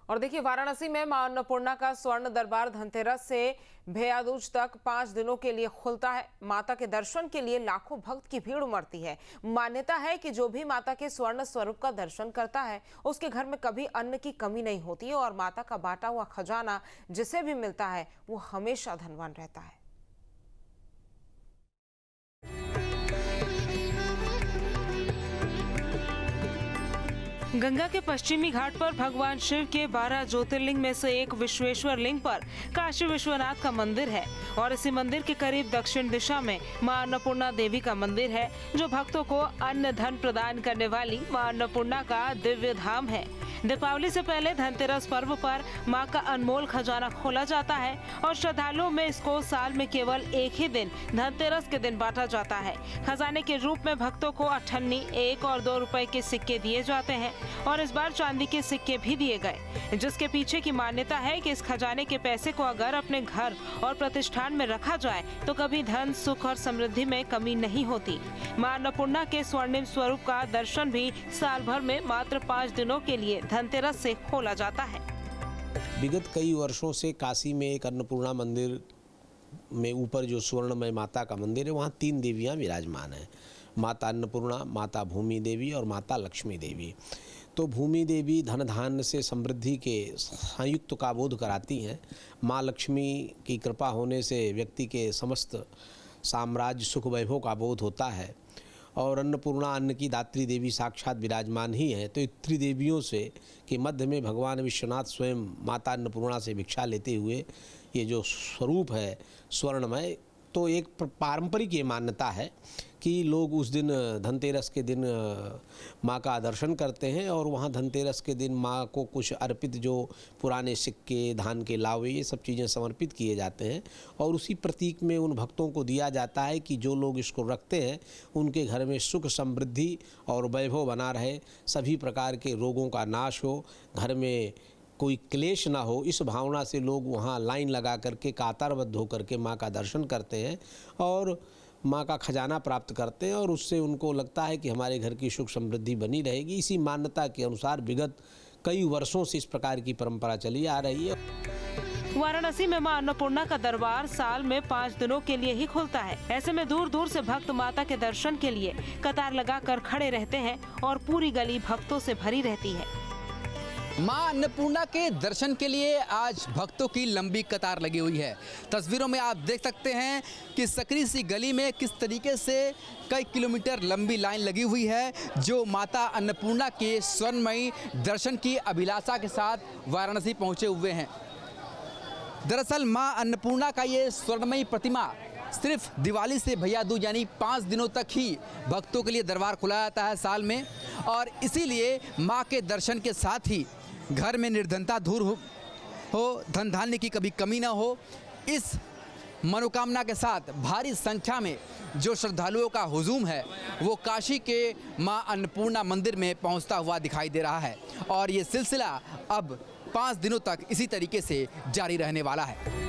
और देखिए, वाराणसी में मां अन्नपूर्णा का स्वर्ण दरबार धनतेरस से भैया दूज तक 5 दिनों के लिए खुलता है। माता के दर्शन के लिए लाखों भक्त की भीड़ उमड़ती है। मान्यता है कि जो भी माता के स्वर्ण स्वरूप का दर्शन करता है उसके घर में कभी अन्न की कमी नहीं होती है और माता का बांटा हुआ खजाना जिसे भी मिलता है वो हमेशा धनवान रहता है। गंगा के पश्चिमी घाट पर भगवान शिव के 12 ज्योतिर्लिंग में से एक विश्वेश्वर लिंग पर काशी विश्वनाथ का मंदिर है और इसी मंदिर के करीब दक्षिण दिशा में मां अन्नपूर्णा देवी का मंदिर है, जो भक्तों को अन्न धन प्रदान करने वाली मां अन्नपूर्णा का दिव्य धाम है। दीपावली से पहले धनतेरस पर्व पर मां का अनमोल खजाना खोला जाता है और श्रद्धालुओं में इसको साल में केवल एक ही दिन धनतेरस के दिन बांटा जाता है। खजाने के रूप में भक्तों को 98, 1 और 2 रुपए के सिक्के दिए जाते हैं और इस बार चांदी के सिक्के भी दिए गए, जिसके पीछे की मान्यता है कि इस खजाने के पैसे को अगर अपने घर और प्रतिष्ठान में रखा जाए तो कभी धन, सुख और समृद्धि में कमी नहीं होती। मां अन्नपूर्णा के स्वर्णिम स्वरूप का दर्शन भी साल भर में मात्र 5 दिनों के लिए धनतेरस से खोला जाता है। विगत कई वर्षों से काशी में एक अन्नपूर्णा मंदिर में ऊपर जो स्वर्णमय माता का मंदिर है, वहाँ 3 देवियाँ विराजमान हैं, माता अन्नपूर्णा, माता भूमि देवी और माता लक्ष्मी देवी। तो भूमि देवी धन धान्य से समृद्धि के संयुक्त का बोध कराती हैं। माँ लक्ष्मी की कृपा होने से व्यक्ति के समस्त साम्राज्य सुख वैभव का बोध होता है और अन्नपूर्णा अन्न की दात्री देवी साक्षात विराजमान ही है। तो त्रिदेवियों से के मध्य में भगवान विश्वनाथ स्वयं माता अन्नपूर्णा से भिक्षा लेते हुए ये जो स्वरूप है स्वर्णमय, तो एक पारंपरिक ये मान्यता है कि लोग उस दिन धनतेरस के दिन माँ का दर्शन करते हैं और वहाँ धनतेरस के दिन माँ को कुछ अर्पित जो पुराने सिक्के, धान के लावे, ये सब चीज़ें समर्पित किए जाते हैं और उसी प्रतीक में उन भक्तों को दिया जाता है कि जो लोग इसको रखते हैं उनके घर में सुख समृद्धि और वैभव बना रहे, सभी प्रकार के रोगों का नाश हो, घर में कोई क्लेश ना हो। इस भावना से लोग वहाँ लाइन लगा करके कातारबद्ध होकर के माँ का दर्शन करते हैं और माँ का खजाना प्राप्त करते हैं और उससे उनको लगता है कि हमारे घर की सुख समृद्धि बनी रहेगी। इसी मान्यता के अनुसार विगत कई वर्षों से इस प्रकार की परंपरा चली आ रही है। वाराणसी में मां अन्नपूर्णा का दरबार साल में 5 दिनों के लिए ही खुलता है। ऐसे में दूर दूर से भक्त माता के दर्शन के लिए कतार लगाकर खड़े रहते हैं और पूरी गली भक्तों से भरी रहती है। मां अन्नपूर्णा के दर्शन के लिए आज भक्तों की लंबी कतार लगी हुई है। तस्वीरों में आप देख सकते हैं कि सकरी सी गली में किस तरीके से कई किलोमीटर लंबी लाइन लगी हुई है, जो माता अन्नपूर्णा के स्वर्णमयी दर्शन की अभिलाषा के साथ वाराणसी पहुंचे हुए हैं। दरअसल मां अन्नपूर्णा का ये स्वर्णमयी प्रतिमा सिर्फ दिवाली से भैया दूज यानी 5 दिनों तक ही भक्तों के लिए दरबार खुला जाता है साल में, और इसीलिए मां के दर्शन के साथ ही घर में निर्धनता दूर हो, धन धान्य की कभी कमी ना हो, इस मनोकामना के साथ भारी संख्या में जो श्रद्धालुओं का हुजूम है वो काशी के मां अन्नपूर्णा मंदिर में पहुंचता हुआ दिखाई दे रहा है और ये सिलसिला अब 5 दिनों तक इसी तरीके से जारी रहने वाला है।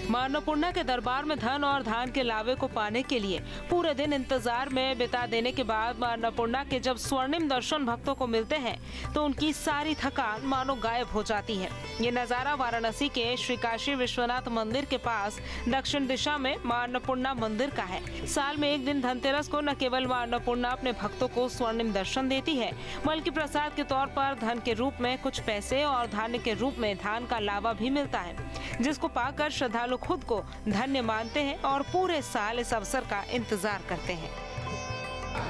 मां अन्नपूर्णा के दरबार में धन और धान के लावे को पाने के लिए पूरे दिन इंतजार में बिता देने के बाद मां अन्नपूर्णा के जब स्वर्णिम दर्शन भक्तों को मिलते हैं तो उनकी सारी थकान मानो गायब हो जाती है। ये नजारा वाराणसी के श्री काशी विश्वनाथ मंदिर के पास दक्षिण दिशा में मां अन्नपूर्णा मंदिर का है। साल में एक दिन धनतेरस को न केवल मां अन्नपूर्णा अपने भक्तों को स्वर्णिम दर्शन देती है, बल्कि प्रसाद के तौर पर धन के रूप में कुछ पैसे और धान्य के रूप में धान का लावा भी मिलता है, जिसको पाकर श्रद्धालु खुद को धन्य मानते हैं और पूरे साल इस अवसर का इंतजार करते हैं।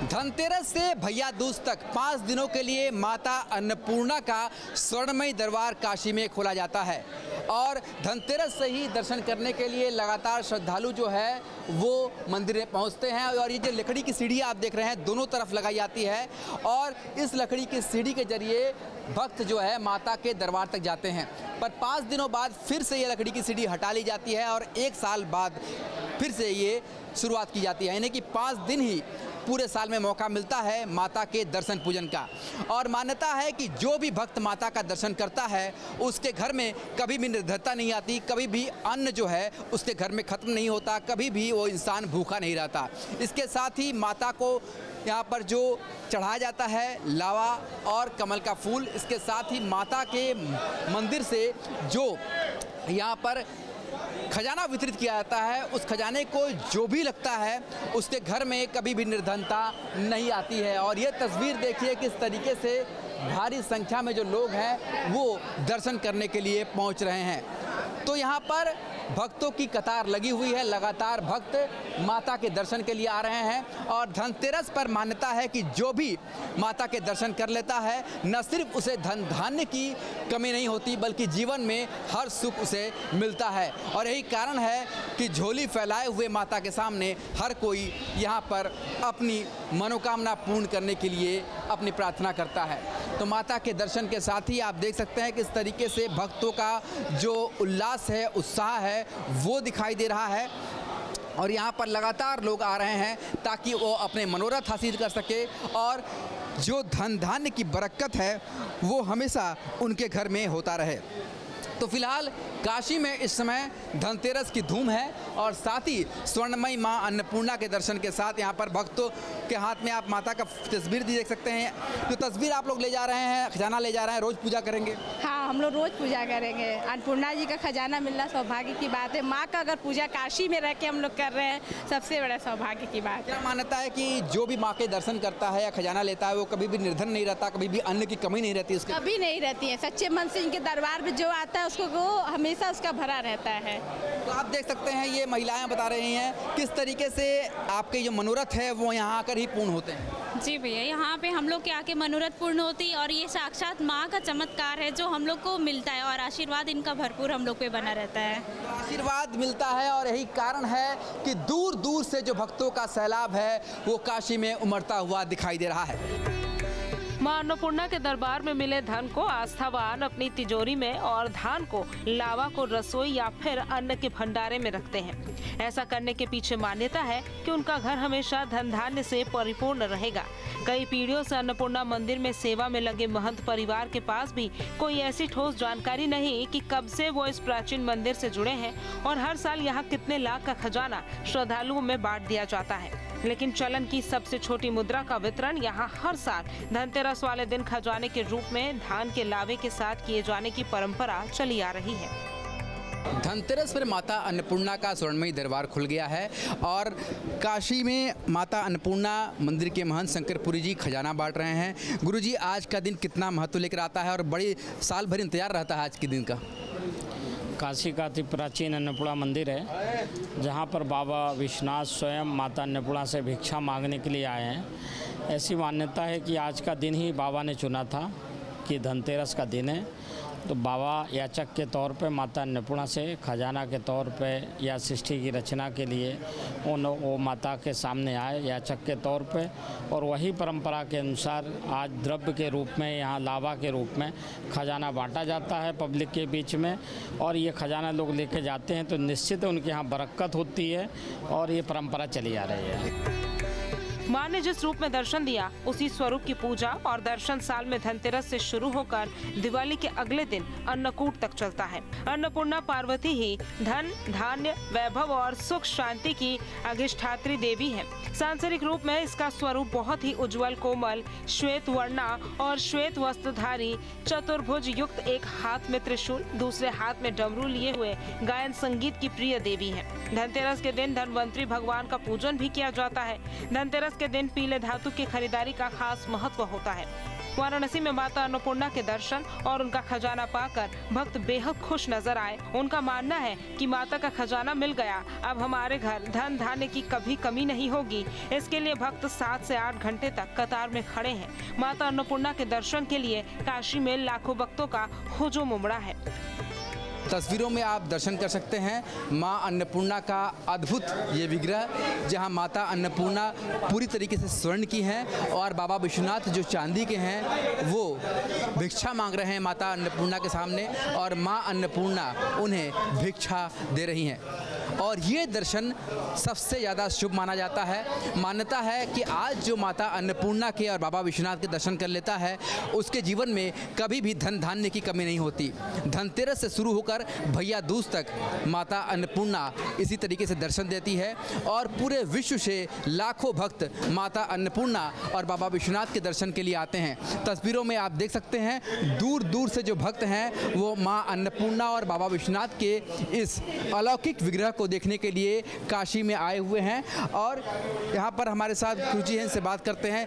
धनतेरस से भैया दूज तक 5 दिनों के लिए माता अन्नपूर्णा का स्वर्णमयी दरबार काशी में खोला जाता है और धनतेरस से ही दर्शन करने के लिए लगातार श्रद्धालु जो है वो मंदिर में पहुंचते हैं। और ये जो लकड़ी की सीढ़ी आप देख रहे हैं दोनों तरफ लगाई जाती है और इस लकड़ी की सीढ़ी के जरिए भक्त जो है माता के दरबार तक जाते हैं, पर 5 दिनों बाद फिर से ये लकड़ी की सीढ़ी हटा ली जाती है और 1 साल बाद फिर से ये शुरुआत की जाती है, यानी कि 5 दिन ही पूरे साल में मौका मिलता है माता के दर्शन पूजन का। और मान्यता है कि जो भी भक्त माता का दर्शन करता है उसके घर में कभी भी निर्धनता नहीं आती, कभी भी अन्न जो है उसके घर में ख़त्म नहीं होता, कभी भी वो इंसान भूखा नहीं रहता। इसके साथ ही माता को यहाँ पर जो चढ़ाया जाता है लावा और कमल का फूल, इसके साथ ही माता के मंदिर से जो यहाँ पर खजाना वितरित किया जाता है, उस खजाने को जो भी लगता है उसके घर में कभी भी निर्धनता नहीं आती है। और ये तस्वीर देखिए किस तरीके से भारी संख्या में जो लोग हैं वो दर्शन करने के लिए पहुंच रहे हैं। तो यहाँ पर भक्तों की कतार लगी हुई है, लगातार भक्त माता के दर्शन के लिए आ रहे हैं। और धनतेरस पर मान्यता है कि जो भी माता के दर्शन कर लेता है, न सिर्फ उसे धन धान्य की कमी नहीं होती बल्कि जीवन में हर सुख उसे मिलता है। और यही कारण है कि झोली फैलाए हुए माता के सामने हर कोई यहाँ पर अपनी मनोकामना पूर्ण करने के लिए अपनी प्रार्थना करता है। तो माता के दर्शन के साथ ही आप देख सकते हैं किस तरीके से भक्तों का जो उल्लास है, उत्साह है, वो दिखाई दे रहा है। और यहाँ पर लगातार लोग आ रहे हैं ताकि वो अपने मनोरथ हासिल कर सके और जो धन धान्य की बरकत है वो हमेशा उनके घर में होता रहे। तो फिलहाल काशी में इस समय धनतेरस की धूम है और साथ ही स्वर्णमयी मां अन्नपूर्णा के दर्शन के साथ यहाँ पर भक्तों के हाथ में आप माता का तस्वीर देख सकते हैं। जो तस्वीर आप लोग ले जा रहे हैं, खजाना ले जा रहे हैं, रोज पूजा करेंगे? हाँ, हम लोग रोज पूजा करेंगे। अन्नपूर्णा जी का खजाना मिलना सौभाग्य की बात है। माँ का अगर पूजा काशी में रह के हम लोग कर रहे हैं, सबसे बड़ा सौभाग्य की बात है। क्या मान्यता है कि जो भी माँ के दर्शन करता है या खजाना लेता है वो कभी भी निर्धन नहीं रहता, कभी भी अन्न की कमी नहीं रहती उसके? कभी नहीं रहती है। सच्चे मन से इनके दरबार में जो आता है उसको वो हमेशा उसका भरा रहता है। तो आप देख सकते हैं ये महिलाएं बता रही हैं किस तरीके से आपके जो मनोरथ है वो यहाँ आकर ही पूर्ण होते हैं। जी भैया, यहाँ पे हम लोग के आके मनोरथ पूर्ण होती है और ये साक्षात माँ का चमत्कार है जो हम लोग को मिलता है और आशीर्वाद इनका भरपूर हम लोग पे बना रहता है। आशीर्वाद मिलता है और यही कारण है कि दूर दूर से जो भक्तों का सैलाब है वो काशी में उमड़ता हुआ दिखाई दे रहा है। मां अन्नपूर्णा के दरबार में मिले धन को आस्थावान अपनी तिजोरी में और धान को लावा को रसोई या फिर अन्न के भंडारे में रखते हैं। ऐसा करने के पीछे मान्यता है कि उनका घर हमेशा धन धान्य से परिपूर्ण रहेगा। कई पीढ़ियों से अन्नपूर्णा मंदिर में सेवा में लगे महंत परिवार के पास भी कोई ऐसी ठोस जानकारी नहीं कि कब से वो इस प्राचीन मंदिर से जुड़े हैं और हर साल यहाँ कितने लाख का खजाना श्रद्धालुओं में बांट दिया जाता है। लेकिन चलन की सबसे छोटी मुद्रा का वितरण यहाँ हर साल धनतेरस वाले दिन खजाने के रूप में धान के लावे के साथ किए जाने की परंपरा चली आ रही है। धनतेरस पर माता अन्नपूर्णा का स्वर्णमयी दरबार खुल गया है और काशी में माता अन्नपूर्णा मंदिर के महंत शंकरपुरी जी खजाना बांट रहे हैं। गुरुजी, आज का दिन कितना महत्व लेकर आता है और बड़ी साल भर इंतजार रहता है आज के दिन का? काशी का अति प्राचीन अन्नपूर्णा मंदिर है जहाँ पर बाबा विश्वनाथ स्वयं माता अन्नपूर्णा से भिक्षा मांगने के लिए आए हैं। ऐसी मान्यता है कि आज का दिन ही बाबा ने चुना था कि धनतेरस का दिन है, तो बाबा याचक के तौर पे माता अन्नपूर्णा से खजाना के तौर पे या सृष्टि की रचना के लिए वो माता के सामने आए याचक के तौर पे। और वही परंपरा के अनुसार आज द्रव्य के रूप में यहाँ लावा के रूप में खजाना बांटा जाता है पब्लिक के बीच में। और ये खजाना लोग लेके जाते हैं तो निश्चित उनके यहाँ बरकत होती है और ये परंपरा चली आ रही है। मां ने जिस रूप में दर्शन दिया उसी स्वरूप की पूजा और दर्शन साल में धनतेरस से शुरू होकर दिवाली के अगले दिन अन्नकूट तक चलता है। अन्नपूर्णा पार्वती ही धन धान्य वैभव और सुख शांति की अधिष्ठात्री देवी है। सांसारिक रूप में इसका स्वरूप बहुत ही उज्जवल कोमल श्वेत वर्णा और श्वेत वस्त्रधारी चतुर्भुज युक्त, एक हाथ में त्रिशूल दूसरे हाथ में डमरू लिए हुए गायन संगीत की प्रिय देवी है। धनतेरस के दिन धनवंतरी भगवान का पूजन भी किया जाता है। धनतेरस के दिन पीले धातु की खरीदारी का खास महत्व होता है। वाराणसी में माता अन्नपूर्णा के दर्शन और उनका खजाना पाकर भक्त बेहद खुश नजर आए। उनका मानना है कि माता का खजाना मिल गया, अब हमारे घर धन धान्य की कभी कमी नहीं होगी। इसके लिए भक्त 7 से 8 घंटे तक कतार में खड़े हैं। माता अन्नपूर्णा के दर्शन के लिए काशी में लाखों भक्तों का हुजूम उमड़ा है। तस्वीरों में आप दर्शन कर सकते हैं मां अन्नपूर्णा का अद्भुत ये विग्रह, जहां माता अन्नपूर्णा पूरी तरीके से स्वर्ण की हैं और बाबा विश्वनाथ जो चांदी के हैं वो भिक्षा मांग रहे हैं माता अन्नपूर्णा के सामने और मां अन्नपूर्णा उन्हें भिक्षा दे रही हैं। और ये दर्शन सबसे ज़्यादा शुभ माना जाता है। मान्यता है कि आज जो माता अन्नपूर्णा के और बाबा विश्वनाथ के दर्शन कर लेता है उसके जीवन में कभी भी धन धान्य की कमी नहीं होती। धनतेरस से शुरू होकर भैया दूज तक माता अन्नपूर्णा इसी तरीके से दर्शन देती है और पूरे विश्व से लाखों भक्त माता अन्नपूर्णा और बाबा विश्वनाथ के दर्शन के लिए आते हैं। तस्वीरों में आप देख सकते हैं दूर दूर से जो भक्त हैं वो माँ अन्नपूर्णा और बाबा विश्वनाथ के इस अलौकिक विग्रह को देखने के लिए काशी में आए हुए हैं। और यहाँ पर हमारे साथ गुरुजी हैं, इनसे बात करते हैं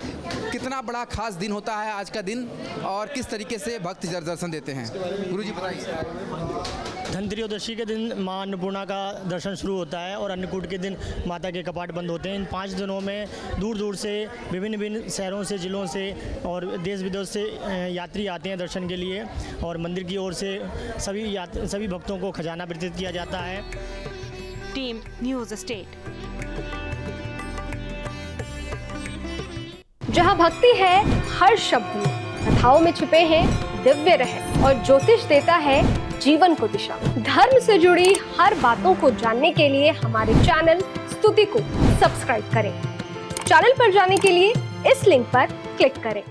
कितना बड़ा खास दिन होता है आज का दिन और किस तरीके से भक्त दर्शन देते हैं। गुरुजी बताइए। धनत्रयोदशी के दिन मां अन्नपूर्णा का दर्शन शुरू होता है और अन्नकूट के दिन माता के कपाट बंद होते हैं। इन 5 दिनों में दूर दूर से विभिन्न शहरों से, जिलों से और देश विदेश से यात्री आते हैं दर्शन के लिए और मंदिर की ओर से सभी भक्तों को खजाना वितरित किया जाता है। Team news state. जहाँ भक्ति है हर शब्द में, कथाओं में छुपे हैं दिव्य रहस्य और ज्योतिष देता है जीवन को दिशा। धर्म से जुड़ी हर बातों को जानने के लिए हमारे चैनल स्तुति को सब्सक्राइब करें। चैनल पर जाने के लिए इस लिंक पर क्लिक करें।